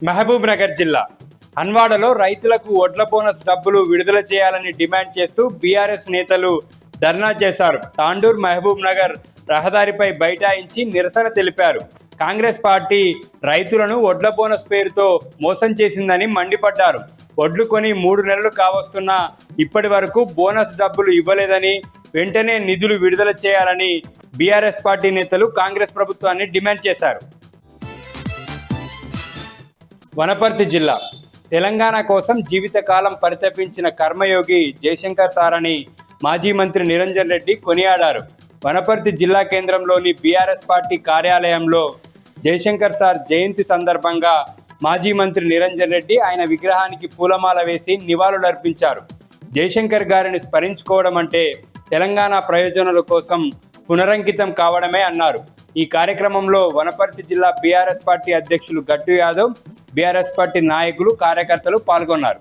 మహబూబ్ నగర్ జిల్లా హన్వాడలో రైతులకు వడ్ల బోనస్ డబ్బులు విడుదల చేయాలని డిమాండ్ చేస్తూ బీఆర్ఎస్ నేతలు ధర్నా చేశారు. తాండూర్ మహబూబ్ నగర్ రహదారిపై బైఠాయించి నిరసన తెలిపారు. కాంగ్రెస్ పార్టీ రైతులను వడ్ల బోనస్ పేరుతో మోసం చేసిందని మండిపడ్డారు. వడ్లు కొని 3 నెలలు కావస్తున్నా ఇప్పటి వరకు బోనస్ డబ్బులు ఇవ్వలేదని, వెంటనే నిధులు విడుదల చేయాలని బీఆర్ఎస్ పార్టీ నేతలు కాంగ్రెస్ ప్రభుత్వాన్ని డిమాండ్ చేశారు. వనపర్తి జిల్లా తెలంగాణ కోసం జీవితకాలం పరితపించిన కర్మయోగి జయశంకర్ సార్ అని మాజీ మంత్రి నిరంజన్ రెడ్డి కొనియాడారు. వనపర్తి జిల్లా కేంద్రంలోని బీఆర్ఎస్ పార్టీ కార్యాలయంలో జయశంకర్ సార్ జయంతి సందర్భంగా మాజీ మంత్రి నిరంజన్ రెడ్డి ఆయన విగ్రహానికి పూలమాల వేసి నివాళులర్పించారు. జయశంకర్ గారిని స్మరించుకోవడం అంటే తెలంగాణ ప్రయోజనాల కోసం పునరంకితం కావడమే అన్నారు. ఈ కార్యక్రమంలో వనపర్తి జిల్లా బీఆర్ఎస్ పార్టీ అధ్యక్షులు గట్టు యాదవ్, బీఆర్ఎస్ పార్టీ నాయకులు, కార్యకర్తలు పాల్గొన్నారు.